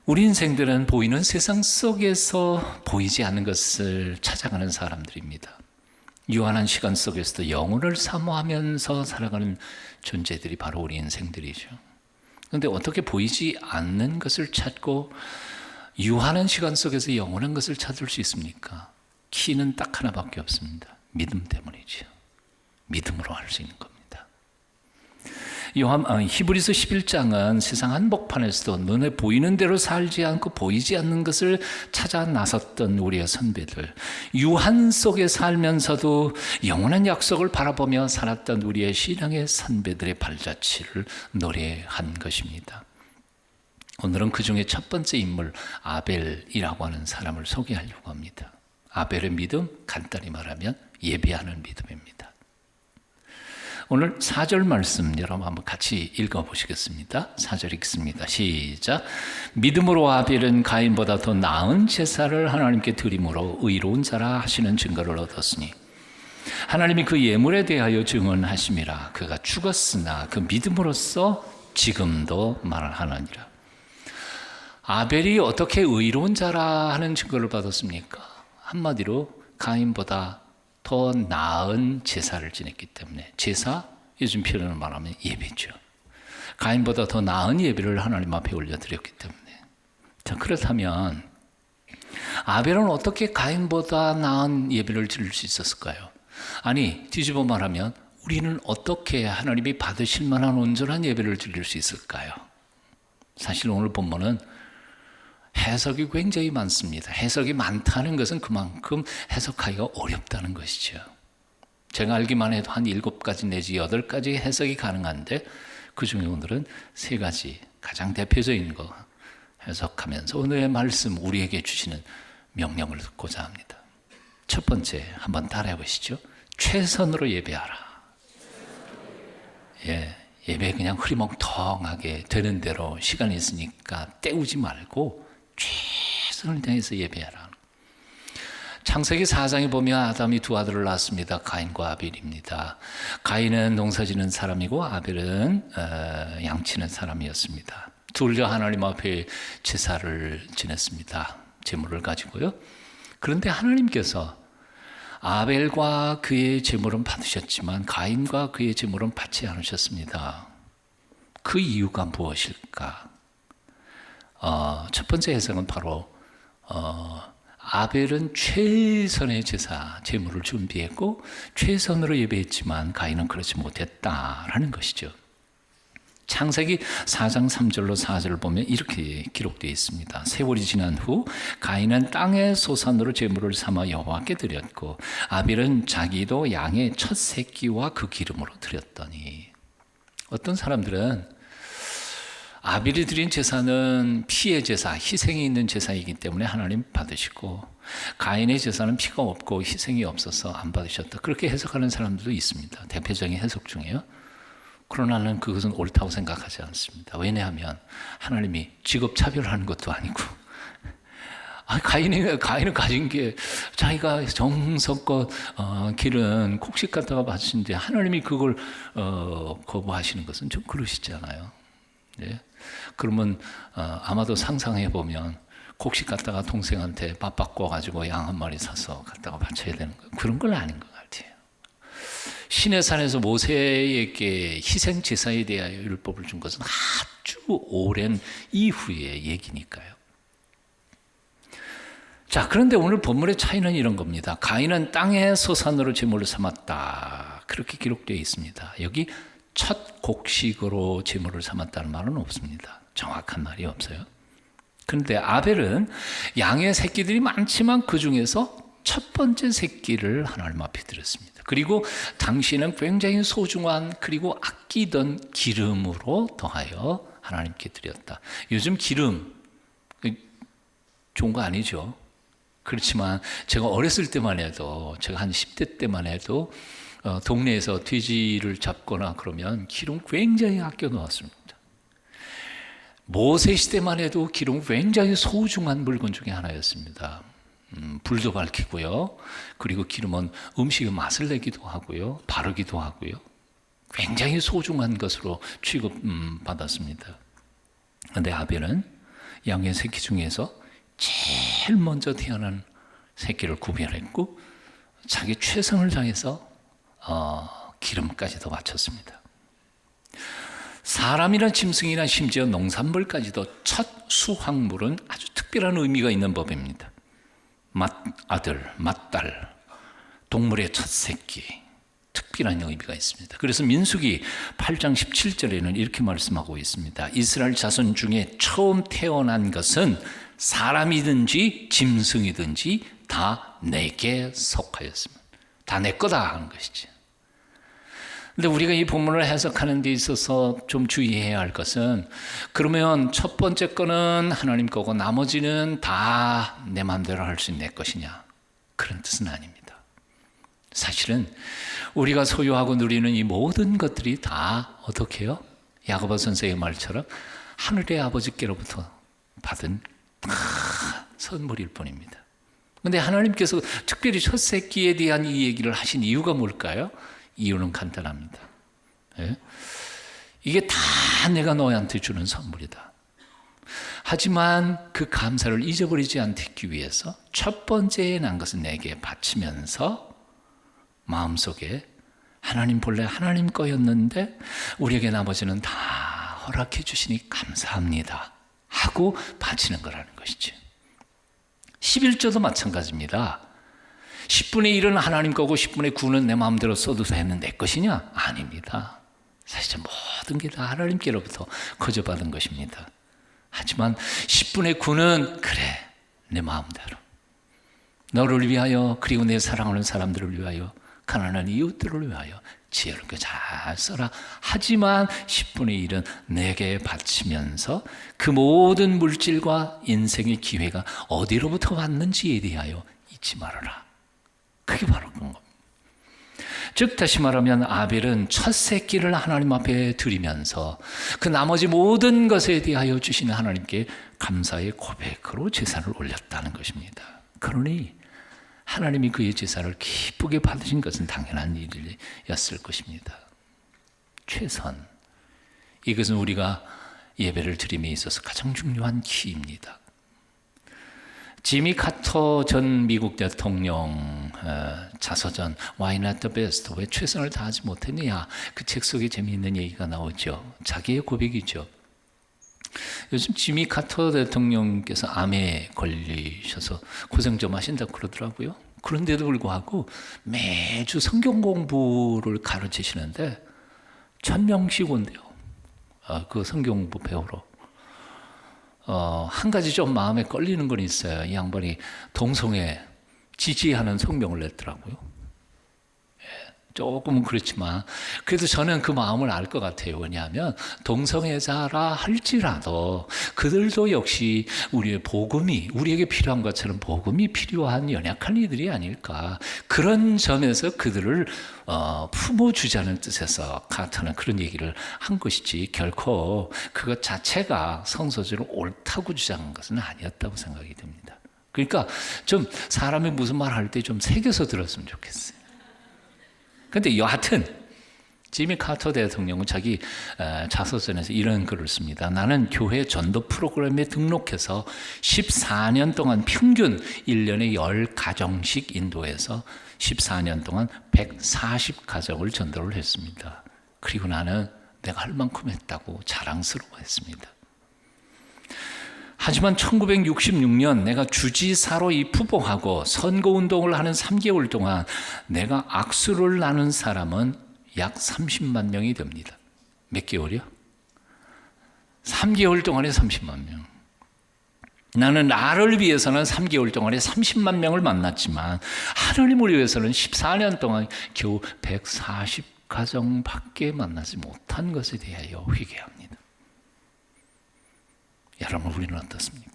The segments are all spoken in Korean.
우리 인생들은 보이는 세상 속에서 보이지 않는 것을 찾아가는 사람들입니다. 유한한 시간 속에서도 영혼을 사모하면서 살아가는 존재들이 바로 우리 인생들이죠. 그런데 어떻게 보이지 않는 것을 찾고 유한한 시간 속에서 영원한 것을 찾을 수 있습니까? 키는 딱 하나밖에 없습니다. 믿음 때문이죠. 믿음으로 할 수 있는 겁니다. 히브리서 11장은 세상 한복판에서도 눈에 보이는 대로 살지 않고 보이지 않는 것을 찾아 나섰던 우리의 선배들, 유한 속에 살면서도 영원한 약속을 바라보며 살았던 우리의 신앙의 선배들의 발자취를 노래한 것입니다. 오늘은 그 중에 첫 번째 인물 아벨이라고 하는 사람을 소개하려고 합니다. 아벨의 믿음, 간단히 말하면 예배하는 믿음입니다. 오늘 4절 말씀 여러분 한번 같이 읽어보시겠습니다. 4절 읽습니다. 시작. 믿음으로 아벨은 가인보다 더 나은 제사를 하나님께 드림으로 의로운 자라 하시는 증거를 얻었으니 하나님이 그 예물에 대하여 증언하심이라. 그가 죽었으나 그 믿음으로써 지금도 말하느니라. 아벨이 어떻게 의로운 자라 하는 증거를 받았습니까? 한마디로 가인보다 더 나은 제사를 지냈기 때문에, 제사, 요즘 표현을 말하면 예배죠. 가인보다 더 나은 예배를 하나님 앞에 올려드렸기 때문에. 자, 그렇다면 아벨은 어떻게 가인보다 나은 예배를 드릴 수 있었을까요? 아니, 뒤집어 말하면 우리는 어떻게 하나님이 받으실 만한 온전한 예배를 드릴 수 있을까요? 사실 오늘 본문은 해석이 굉장히 많습니다. 해석이 많다는 것은 그만큼 해석하기가 어렵다는 것이죠. 제가 알기만 해도 한 7가지 내지 8가지 해석이 가능한데 그 중에 오늘은 3가지 가장 대표적인 거 해석하면서 오늘의 말씀 우리에게 주시는 명령을 듣고자 합니다. 첫 번째 한번 따라해 보시죠. 최선으로 예배하라. 예배 그냥 흐리멍텅하게 되는 대로 시간이 있으니까 때우지 말고 최선을 다해서 예배하라. 창세기 4장에 보면 아담이 2 아들을 낳았습니다. 가인과 아벨입니다. 가인은 농사지는 사람이고 아벨은 양치는 사람이었습니다. 둘 다 하나님 앞에 제사를 지냈습니다. 제물을 가지고요. 그런데 하나님께서 아벨과 그의 제물은 받으셨지만 가인과 그의 제물은 받지 않으셨습니다. 그 이유가 무엇일까? 첫 번째 해석은 바로 아벨은 최선의 제사, 제물을 준비했고 최선으로 예배했지만 가인은 그렇지 못했다라는 것이죠. 창세기 4장 3절로 4절을 보면 이렇게 기록되어 있습니다. 세월이 지난 후 가인은 땅의 소산으로 제물을 삼아 여호와께 드렸고 아벨은 자기도 양의 첫 새끼와 그 기름으로 드렸더니. 어떤 사람들은 아벨이 드린 제사는 피의 제사, 희생이 있는 제사이기 때문에 하나님 받으시고 가인의 제사는 피가 없고 희생이 없어서 안 받으셨다. 그렇게 해석하는 사람들도 있습니다. 대표적인 해석 중에요. 그러나 나는 그것은 옳다고 생각하지 않습니다. 왜냐하면 하나님이 직업 차별하는 것도 아니고 가인은 가진 게 자기가 정성껏 기른 곡식 갖다가 바치는데 하나님이 그걸 거부하시는 것은 좀 그러시잖아요. 네? 그러면 아마도 상상해 보면 곡식 갖다가 동생한테 밥 바꿔가지고 양 한 마리 사서 갖다가 바쳐야 되는 거 그런 건 아닌 것 같아요. 시내 산에서 모세에게 희생 제사에 대하여 율법을 준 것은 아주 오랜 이후의 얘기니까요. 자, 그런데 오늘 본문의 차이는 이런 겁니다. 가인은 땅의 소산으로 제물을 삼았다. 그렇게 기록되어 있습니다. 여기 첫 곡식으로 제물을 삼았다는 말은 없습니다. 정확한 말이 없어요. 그런데 아벨은 양의 새끼들이 많지만 그 중에서 첫 번째 새끼를 하나님 앞에 드렸습니다. 그리고 당시에는 굉장히 소중한 그리고 아끼던 기름으로 더하여 하나님께 드렸다. 요즘 기름 좋은 거 아니죠. 그렇지만 제가 어렸을 때만 해도, 제가 한 10대 때만 해도 동네에서 돼지를 잡거나 그러면 기름 굉장히 아껴 놓았습니다. 모세 시대만 해도 기름 굉장히 소중한 물건 중에 하나였습니다. 불도 밝히고요. 그리고 기름은 음식의 맛을 내기도 하고요. 바르기도 하고요. 굉장히 소중한 것으로 취급받았습니다. 그런데 아벨은 양의 새끼 중에서 제일 먼저 태어난 새끼를 구별했고 자기 최선을 다해서 기름까지도 바쳤습니다. 사람이나 짐승이나 심지어 농산물까지도 첫 수확물은 아주 특별한 의미가 있는 법입니다. 맏아들, 맏딸, 동물의 첫 새끼, 특별한 의미가 있습니다. 그래서 민수기 8장 17절에는 이렇게 말씀하고 있습니다. 이스라엘 자손 중에 처음 태어난 것은 사람이든지 짐승이든지 다 내게 속하였습니다. 다 내 거다 하는 것이지. 근데 우리가 이 본문을 해석하는 데 있어서 좀 주의해야 할 것은, 그러면 첫 번째 거는 하나님 거고 나머지는 다 내 마음대로 할 수 있는 내 것이냐? 그런 뜻은 아닙니다. 사실은 우리가 소유하고 누리는 이 모든 것들이 다 어떻게 해요? 야고보 선생의 말처럼 하늘의 아버지께로부터 받은 선물일 뿐입니다. 그런데 하나님께서 특별히 첫 새끼에 대한 이 얘기를 하신 이유가 뭘까요? 이유는 간단합니다. 예? 이게 다 내가 너희한테 주는 선물이다. 하지만 그 감사를 잊어버리지 않기 위해서 첫 번째에 난 것은 내게 바치면서 마음속에 하나님 본래 하나님 거였는데 우리에게 나머지는 다 허락해 주시니 감사합니다 하고 바치는 거라는 것이죠. 11조도 마찬가지입니다. 10분의 1은 하나님 거고 10분의 9는 내 마음대로 써도 되는 내 것이냐? 아닙니다. 사실 모든 게 다 하나님께로부터 거저받은 것입니다. 하지만 10분의 9는 그래, 내 마음대로 너를 위하여, 그리고 내 사랑하는 사람들을 위하여, 가난한 이웃들을 위하여 지혜롭게 잘 써라. 하지만 10분의 1은 내게 바치면서 그 모든 물질과 인생의 기회가 어디로부터 왔는지에 대하여 잊지 말아라. 그게 바로 그런 겁니다. 즉 다시 말하면 아벨은 첫 새끼를 하나님 앞에 드리면서 그 나머지 모든 것에 대하여 주시는 하나님께 감사의 고백으로 제사를 올렸다는 것입니다. 그러니 하나님이 그의 제사를 기쁘게 받으신 것은 당연한 일이었을 것입니다. 최선, 이것은 우리가 예배를 드림에 있어서 가장 중요한 키입니다. 지미 카터 전 미국 대통령 자서전 Why Not the Best? 왜 최선을 다하지 못했느냐? 그 책 속에 재미있는 얘기가 나오죠. 자기의 고백이죠. 요즘 지미 카터 대통령께서 암에 걸리셔서 고생 좀 하신다고 그러더라고요. 그런데도 불구하고 매주 성경 공부를 가르치시는데 1000명씩 온대요. 그 성경 공부 배우러. 한 가지 좀 마음에 걸리는 건 있어요. 이 양반이 동성애 지지하는 성명을 냈더라고요. 조금은 그렇지만 그래도 저는 그 마음을 알 것 같아요. 왜냐하면 동성애자라 할지라도 그들도 역시 우리의 복음이, 우리에게 필요한 것처럼 복음이 필요한 연약한 이들이 아닐까. 그런 점에서 그들을 품어주자는 뜻에서 카터는 그런 얘기를 한 것이지, 결코 그것 자체가 성서적으로 옳다고 주장한 것은 아니었다고 생각이 듭니다. 그러니까 좀 사람이 무슨 말 할 때 좀 새겨서 들었으면 좋겠어요. 그런데 여하튼 지미 카터 대통령은 자기 자서전에서 이런 글을 씁니다. 나는 교회 전도 프로그램에 등록해서 14년 동안 평균 1년에 10가정씩 인도해서 14년 동안 140가정을 전도를 했습니다. 그리고 나는 내가 할 만큼 했다고 자랑스러워했습니다. 하지만 1966년 내가 주지사로 입후보하고 선거운동을 하는 3개월 동안 내가 악수를 나눈 사람은 약 30만 명이 됩니다. 몇 개월이요? 3개월 동안에 30만 명. 나는 나를 위해서는 3개월 동안에 30만 명을 만났지만 하나님을 위해서는 14년 동안 겨우 140가정밖에 만나지 못한 것에 대하여 회개합니다. 여러분, 우리는 어떻습니까?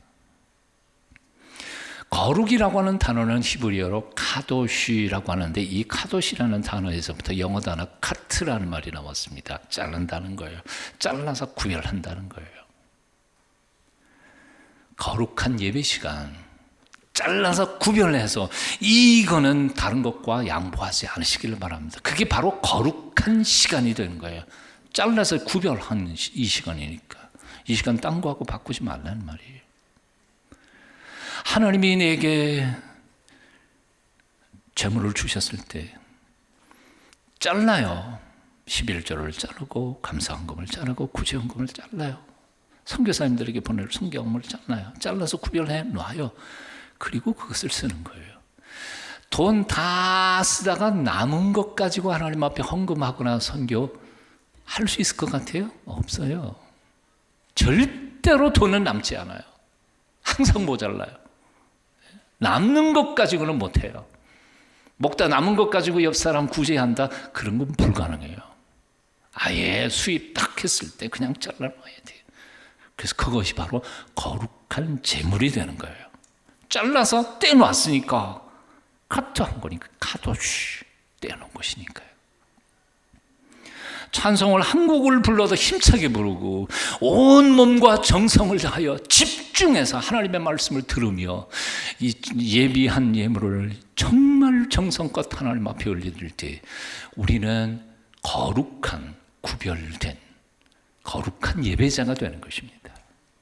거룩이라고 하는 단어는 히브리어로 카도시라고 하는데, 이 카도시라는 단어에서부터 영어 단어 카트라는 말이 나왔습니다. 자른다는 거예요. 잘라서 구별한다는 거예요. 거룩한 예배 시간, 잘라서 구별해서 이거는 다른 것과 양보하지 않으시기를 바랍니다. 그게 바로 거룩한 시간이 되는 거예요. 잘라서 구별하는 이 시간이니까. 이 시간 딴 거하고 바꾸지 말라는 말이에요. 하나님이 내게 재물을 주셨을 때 잘라요. 11조를 자르고 감사헌금을 자르고 구제헌금을 잘라요. 선교사님들에게 보낼 성경을 잘라서 구별해 놔요. 그리고 그것을 쓰는 거예요. 돈 다 쓰다가 남은 것 가지고 하나님 앞에 헌금하거나 선교 할 수 있을 것 같아요? 없어요. 절대로 돈은 남지 않아요. 항상 모자라요. 남는 것 가지고는 못해요. 먹다 남은 것 가지고 옆 사람 구제한다? 그런 건 불가능해요. 아예 수입 딱 했을 때 그냥 잘라놔야 돼요. 그래서 그것이 바로 거룩한 재물이 되는 거예요. 잘라서 떼놨으니까 카트한 거니까 카도쉬 떼놓은 것이니까요. 찬송을 한 곡을 불러도 힘차게 부르고 온 몸과 정성을 다하여 집중해서 하나님의 말씀을 들으며 이 예비한 예물을 정말 정성껏 하나님 앞에 올려드릴 때 우리는 거룩한 구별된 거룩한 예배자가 되는 것입니다.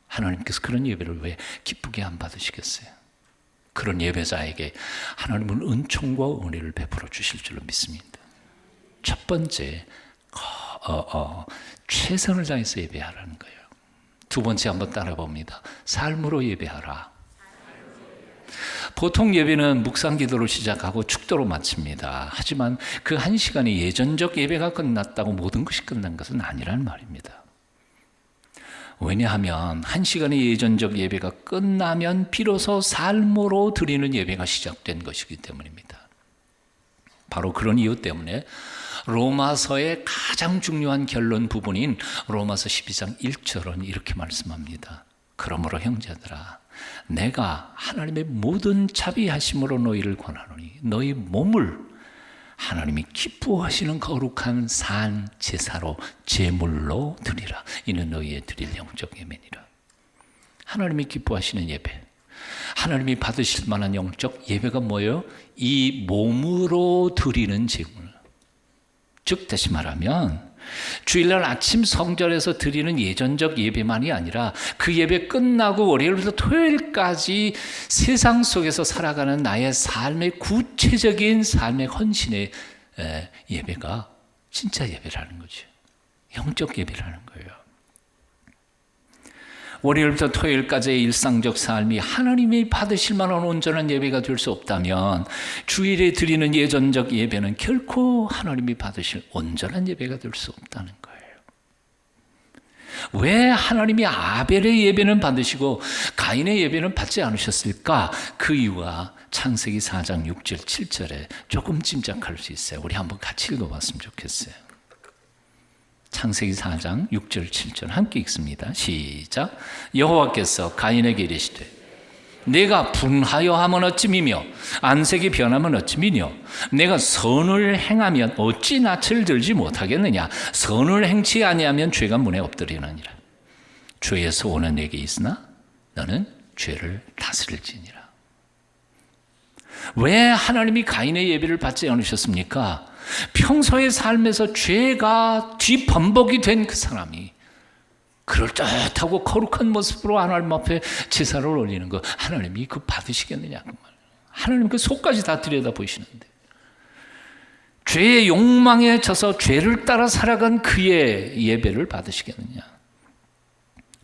하나님께서 그런 예배를 왜 기쁘게 안 받으시겠어요? 그런 예배자에게 하나님은 은총과 은혜를 베풀어 주실 줄로 믿습니다. 첫 번째, 최선을 다해서 예배하라는 거예요. 두 번째 한번 따라 봅니다. 삶으로 예배하라. 보통 예배는 묵상기도로 시작하고 축도로 마칩니다. 하지만 그 한 시간이 예전적 예배가 끝났다고 모든 것이 끝난 것은 아니란 말입니다. 왜냐하면 한 시간의 예전적 예배가 끝나면 비로소 삶으로 드리는 예배가 시작된 것이기 때문입니다. 바로 그런 이유 때문에 로마서의 가장 중요한 결론 부분인 로마서 12장 1절은 이렇게 말씀합니다. 그러므로 형제들아 내가 하나님의 모든 자비하심으로 너희를 권하노니 너희 몸을 하나님이 기뻐하시는 거룩한 산 제사로 제물로 드리라. 이는 너희의 드릴 영적 예배니라. 하나님이 기뻐하시는 예배, 하나님이 받으실 만한 영적 예배가 뭐예요? 이 몸으로 드리는 제물. 즉 다시 말하면 주일날 아침 성전에서 드리는 예전적 예배만이 아니라 그 예배 끝나고 월요일부터 토요일까지 세상 속에서 살아가는 나의 삶의 구체적인 삶의 헌신의 예배가 진짜 예배라는 거죠. 영적 예배라는 거예요. 월요일부터 토요일까지의 일상적 삶이 하나님이 받으실 만한 온전한 예배가 될 수 없다면 주일에 드리는 예전적 예배는 결코 하나님이 받으실 온전한 예배가 될 수 없다는 거예요. 왜 하나님이 아벨의 예배는 받으시고 가인의 예배는 받지 않으셨을까? 그 이유가 창세기 4장 6절 7절에 조금 짐작할 수 있어요. 우리 한번 같이 읽어봤으면 좋겠어요. 창세기 4장 6절 7절 함께 읽습니다. 시작. 여호와께서 가인에게 이르시되 내가 분하여 하면 어찌미며 안색이 변하면 어찌미뇨 내가 선을 행하면 어찌 낯을 들지 못하겠느냐 선을 행치 아니하면 죄가 문에 엎드리느니라. 죄의 소원은 내게 있으나 너는 죄를 다스릴지니라. 왜 하나님이 가인의 예배를 받지 않으셨습니까? 평소의 삶에서 죄가 뒤범벅이 된 그 사람이 그럴듯하고 거룩한 모습으로 하나님 앞에 제사를 올리는 거 하나님이 그 받으시겠느냐 그 말이에요. 하나님 그 속까지 다 들여다보시는데 죄의 욕망에 져서 죄를 따라 살아간 그의 예배를 받으시겠느냐.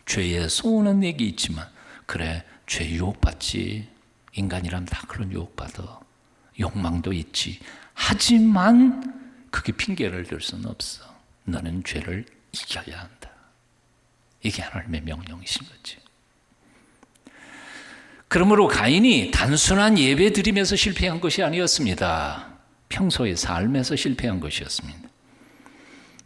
죄의 소원은 내게 있지만 그래 죄 유혹받지. 인간이라면 다 그런 유혹받아. 욕망도 있지. 하지만 그게 핑계를 댈 수는 없어. 너는 죄를 이겨야 한다. 이게 하나님의 명령이신 거지. 그러므로 가인이 단순한 예배 드리면서 실패한 것이 아니었습니다. 평소의 삶에서 실패한 것이었습니다.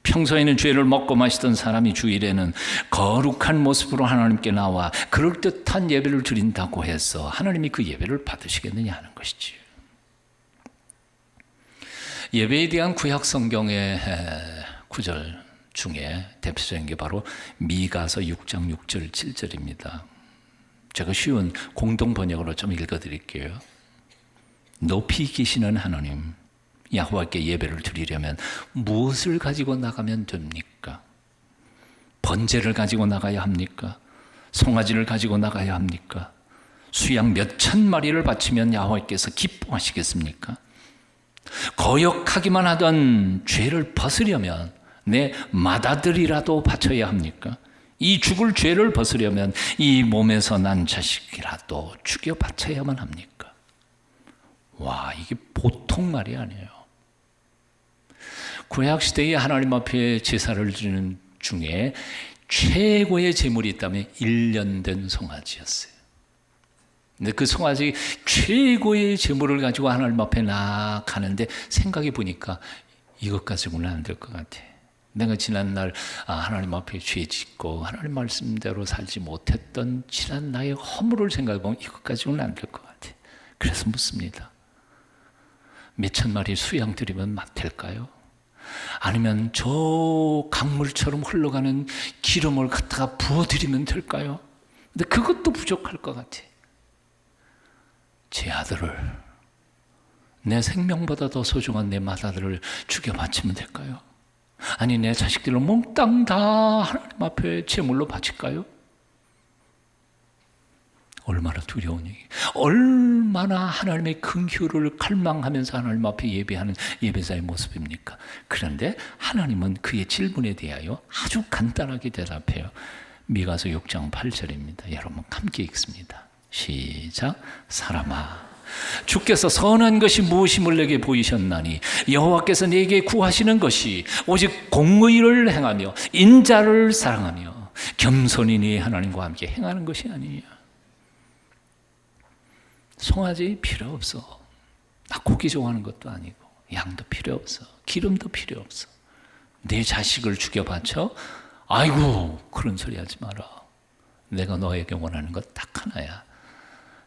평소에는 죄를 먹고 마시던 사람이 주일에는 거룩한 모습으로 하나님께 나와 그럴듯한 예배를 드린다고 해서 하나님이 그 예배를 받으시겠느냐 하는 것이지. 예배에 대한 구약 성경의 구절 중에 대표적인 게 바로 미가서 6장 6절 7절입니다. 제가 쉬운 공동 번역으로 좀 읽어드릴게요. 높이 계시는 하나님, 야호와께 예배를 드리려면 무엇을 가지고 나가면 됩니까? 번제를 가지고 나가야 합니까? 송아지를 가지고 나가야 합니까? 수양 몇천 마리를 바치면 야훼께서 기뻐하시겠습니까? 거역하기만 하던 죄를 벗으려면 내 맏아들이라도 바쳐야 합니까? 이 죽을 죄를 벗으려면 이 몸에서 난 자식이라도 죽여 바쳐야만 합니까? 와, 이게 보통 말이 아니에요. 구약시대에 하나님 앞에 제사를 드리는 중에 최고의 제물이 있다면 1년 된 송아지였어요. 근데 그 송아지 최고의 제물을 가지고 하나님 앞에 나아가는데 생각해 보니까 이것 가지고는 안 될 것 같아. 내가 지난날 하나님 앞에 죄 짓고 하나님 말씀대로 살지 못했던 지난 나의 허물을 생각해 보면 이것 가지고는 안 될 것 같아. 그래서 묻습니다. 몇천 마리 수양 드리면 될까요? 아니면 저 강물처럼 흘러가는 기름을 갖다가 부어드리면 될까요? 근데 그것도 부족할 것 같아. 제 아들을, 내 생명보다 더 소중한 내 맏아들을 죽여 바치면 될까요? 아니 내 자식들을 몽땅 다 하나님 앞에 제물로 바칠까요? 얼마나 두려운 얘기, 얼마나 하나님의 긍휼을 갈망하면서 하나님 앞에 예배하는 예배자의 모습입니까? 그런데 하나님은 그의 질문에 대하여 아주 간단하게 대답해요. 미가서 6장 8절입니다. 여러분 함께 읽습니다. 시작. 사람아, 주께서 선한 것이 무엇임을 내게 보이셨나니 여호와께서 내게 구하시는 것이 오직 공의를 행하며 인자를 사랑하며 겸손히 네 하나님과 함께 행하는 것이 아니냐. 송아지 필요 없어. 나 고기 좋아하는 것도 아니고 양도 필요 없어. 기름도 필요 없어. 내 자식을 죽여 바쳐? 아이고 그런 소리 하지 마라. 내가 너에게 원하는 것 딱 하나야.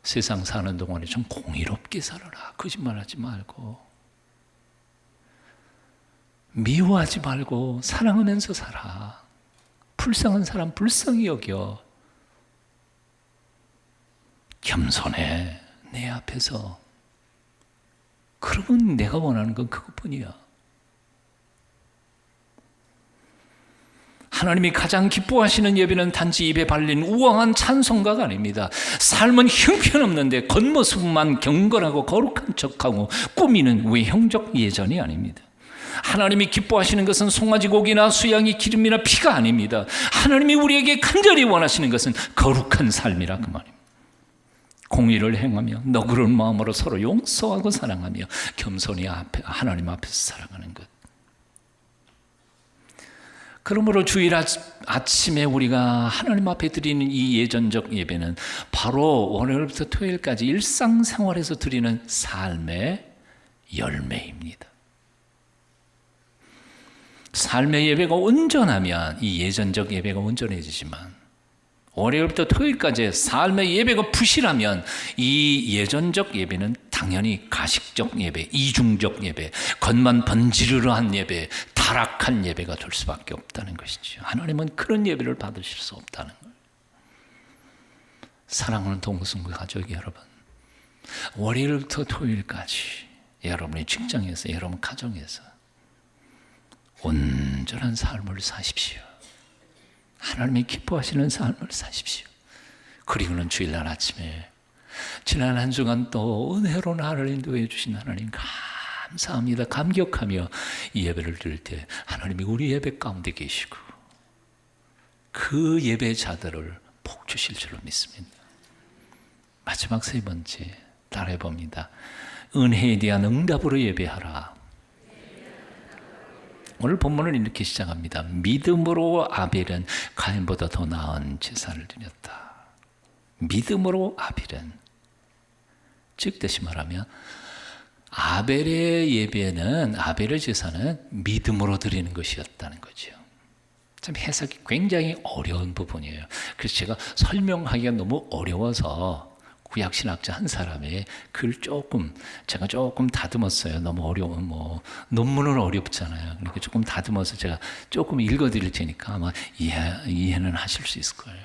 세상 사는 동안에 좀 공의롭게 살아라. 거짓말하지 말고 미워하지 말고 사랑하면서 살아. 불쌍한 사람 불쌍히 여겨. 겸손해. 내 앞에서. 그러면 내가 원하는 건 그것뿐이야. 하나님이 가장 기뻐하시는 예배는 단지 입에 발린 우아한 찬송가가 아닙니다. 삶은 형편없는데 겉모습만 경건하고 거룩한 척하고 꾸미는 외형적 예전이 아닙니다. 하나님이 기뻐하시는 것은 송아지 고기나 수양이 기름이나 피가 아닙니다. 하나님이 우리에게 간절히 원하시는 것은 거룩한 삶이라 그 말입니다. 공의를 행하며 너그러운 마음으로 서로 용서하고 사랑하며 겸손히 하나님 앞에서 살아가는 것. 그러므로 주일 아침에 우리가 하나님 앞에 드리는 이 예전적 예배는 바로 월요일부터 토요일까지 일상생활에서 드리는 삶의 열매입니다. 삶의 예배가 온전하면 이 예전적 예배가 온전해지지만 월요일부터 토요일까지 삶의 예배가 부실하면 이 예전적 예배는 당연히 가식적 예배, 이중적 예배, 겉만 번지르르한 예배, 타락한 예배가 될 수밖에 없다는 것이죠. 하나님은 그런 예배를 받으실 수 없다는 거예요. 사랑하는 동성 가족 여러분, 월요일부터 토요일까지 여러분의 직장에서, 여러분 가정에서 온전한 삶을 사십시오. 하나님이 기뻐하시는 삶을 사십시오. 그리고는 주일날 아침에 지난 한 주간 또 은혜로 나를 인도해 주신 하나님 감사합니다. 감격하며 이 예배를 드릴 때 하나님이 우리 예배 가운데 계시고 그 예배자들을 복 주실 줄로 믿습니다. 마지막 세 번째 따라해 봅니다. 은혜에 대한 응답으로 예배하라. 오늘 본문을 이렇게 시작합니다. 믿음으로 아벨은 가인보다 더 나은 제사를 드렸다. 믿음으로 아벨은, 즉 다시 말하면 아벨의 예배는, 아벨의 제사는 믿음으로 드리는 것이었다는 거죠. 참 해석이 굉장히 어려운 부분이에요. 그래서 제가 설명하기가 너무 어려워서 구약신학자 한 사람의 글 제가 조금 다듬었어요. 너무 어려운, 논문은 어렵잖아요. 그러니까 조금 다듬어서 제가 조금 읽어드릴 테니까 아마 이해는 하실 수 있을 거예요.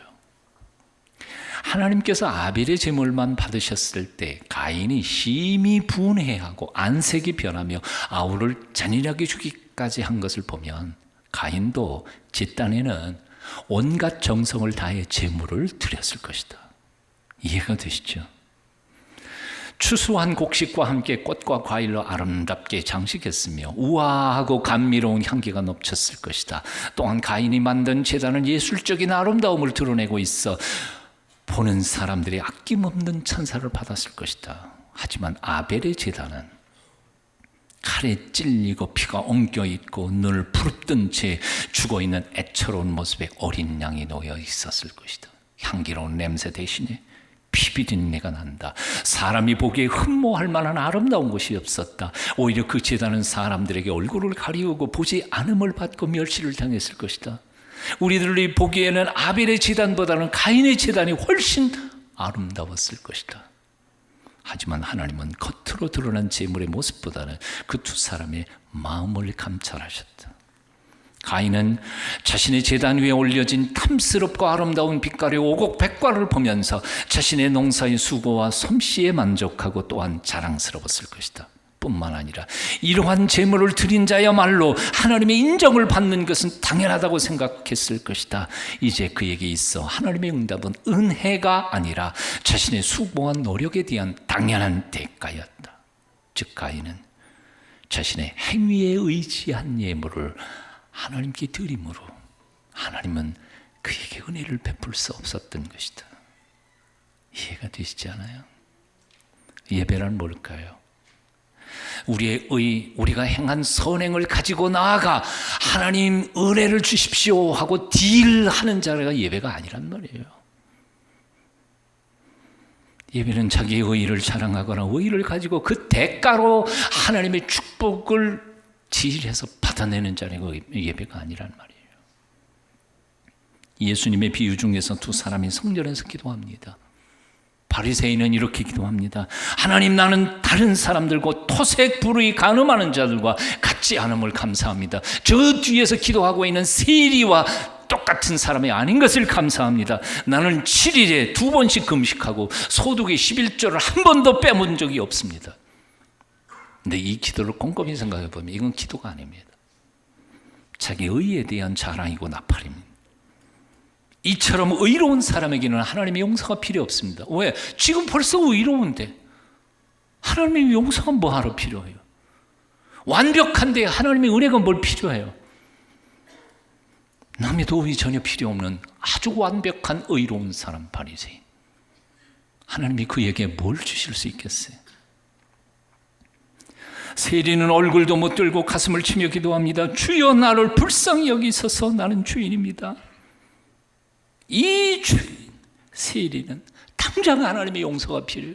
하나님께서 아벨의 제물만 받으셨을 때 가인이 심히 분해하고 안색이 변하며 아우를 잔인하게 죽이기까지 한 것을 보면 가인도 제딴에는 온갖 정성을 다해 제물을 드렸을 것이다. 이해가 되시죠? 추수한 곡식과 함께 꽃과 과일로 아름답게 장식했으며 우아하고 감미로운 향기가 넘쳤을 것이다. 또한 가인이 만든 제단은 예술적인 아름다움을 드러내고 있어 보는 사람들이 아낌없는 찬사를 받았을 것이다. 하지만 아벨의 제단은 칼에 찔리고 피가 엉겨 있고 눈을 부릅뜬 채 죽어있는 애처로운 모습의 어린 양이 놓여 있었을 것이다. 향기로운 냄새 대신에 피비린내가 난다. 사람이 보기에 흠모할 만한 아름다운 것이 없었다. 오히려 그 제단은 사람들에게 얼굴을 가리우고 보지 않음을 받고 멸시를 당했을 것이다. 우리들이 보기에는 아벨의 제단보다는 가인의 제단이 훨씬 아름다웠을 것이다. 하지만 하나님은 겉으로 드러난 제물의 모습보다는 그 두 사람의 마음을 감찰하셨다. 가인은 자신의 제단 위에 올려진 탐스럽고 아름다운 빛깔의 오곡백과를 보면서 자신의 농사의 수고와 솜씨에 만족하고 또한 자랑스러웠을 것이다. 뿐만 아니라 이러한 제물을 드린 자야말로 하나님의 인정을 받는 것은 당연하다고 생각했을 것이다. 이제 그에게 있어 하나님의 응답은 은혜가 아니라 자신의 수고와 노력에 대한 당연한 대가였다. 즉 가인은 자신의 행위에 의지한 예물을 하나님께 드림으로 하나님은 그에게 은혜를 베풀 수 없었던 것이다. 이해가 되시지 않아요? 예배란 뭘까요? 우리가 행한 선행을 가지고 나아가 하나님 은혜를 주십시오 하고 딜하는 자가 예배가 아니란 말이에요. 예배는 자기의 의의를 자랑하거나 의의를 가지고 그 대가로 하나님의 축복을 딜해서 받아내는 자가 예배가 아니란 말이에요. 예수님의 비유 중에서 두 사람이 성전에서 기도합니다. 바리새인은 이렇게 기도합니다. 하나님, 나는 다른 사람들과 토색 불의 간음하는 자들과 같지 않음을 감사합니다. 저 뒤에서 기도하고 있는 세리와 똑같은 사람이 아닌 것을 감사합니다. 나는 7일에 2번씩 금식하고 소득의 11조를 한 번도 빼먹은 적이 없습니다. 근데 이 기도를 꼼꼼히 생각해 보면 이건 기도가 아닙니다. 자기 의에 대한 자랑이고 나팔입니다. 이처럼 의로운 사람에게는 하나님의 용서가 필요 없습니다. 왜? 지금 벌써 의로운데 하나님의 용서가 뭐하러 필요해요? 완벽한데 하나님의 은혜가 뭘 필요해요? 남의 도움이 전혀 필요 없는 아주 완벽한 의로운 사람 바리새인. 하나님이 그에게 뭘 주실 수 있겠어요? 세리는 얼굴도 못 들고 가슴을 치며 기도합니다. 주여, 나를 불쌍히 여기소서. 나는 죄인입니다. 이 죄인 세리는 당장 하나님의 용서가 필요해요.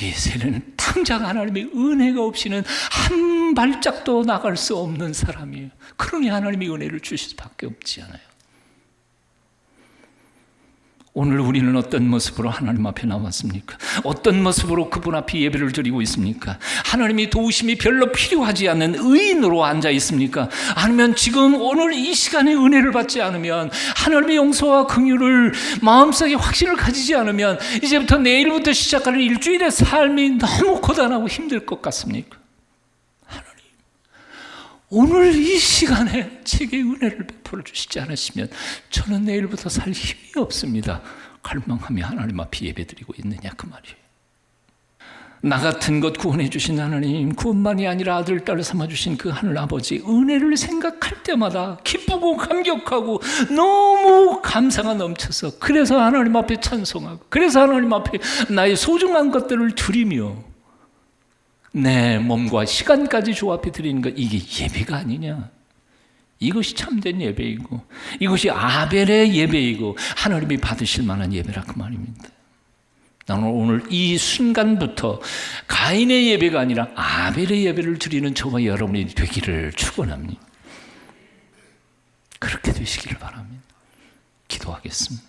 이 세리는 당장 하나님의 은혜가 없이는 한 발짝도 나갈 수 없는 사람이에요. 그러니 하나님의 은혜를 주실 수밖에 없지 않아요. 오늘 우리는 어떤 모습으로 하나님 앞에 나왔습니까? 어떤 모습으로 그분 앞에 예배를 드리고 있습니까? 하나님의 도우심이 별로 필요하지 않는 의인으로 앉아 있습니까? 아니면 지금 오늘 이 시간에 은혜를 받지 않으면, 하나님의 용서와 긍휼을 마음속에 확신을 가지지 않으면 이제부터 내일부터 시작하는 일주일의 삶이 너무 고단하고 힘들 것 같습니까? 하나님, 오늘 이 시간에 제게 은혜를 베풀어 주시지 않으시면 저는 내일부터 살 힘이 없습니다. 갈망하며 하나님 앞에 예배드리고 있느냐 그 말이에요. 나 같은 것 구원해 주신 하나님, 구원만이 아니라 아들, 딸을 삼아주신 그 하늘 아버지 은혜를 생각할 때마다 기쁘고 감격하고 너무 감사가 넘쳐서, 그래서 하나님 앞에 찬송하고, 그래서 하나님 앞에 나의 소중한 것들을 드리며 내 몸과 시간까지 주 앞에 드리는 것, 이게 예배가 아니냐? 이것이 참된 예배이고 이것이 아벨의 예배이고 하나님이 받으실 만한 예배라 그 말입니다. 나는 오늘 이 순간부터 가인의 예배가 아니라 아벨의 예배를 드리는 저와 여러분이 되기를 축원합니다. 그렇게 되시기를 바랍니다. 기도하겠습니다.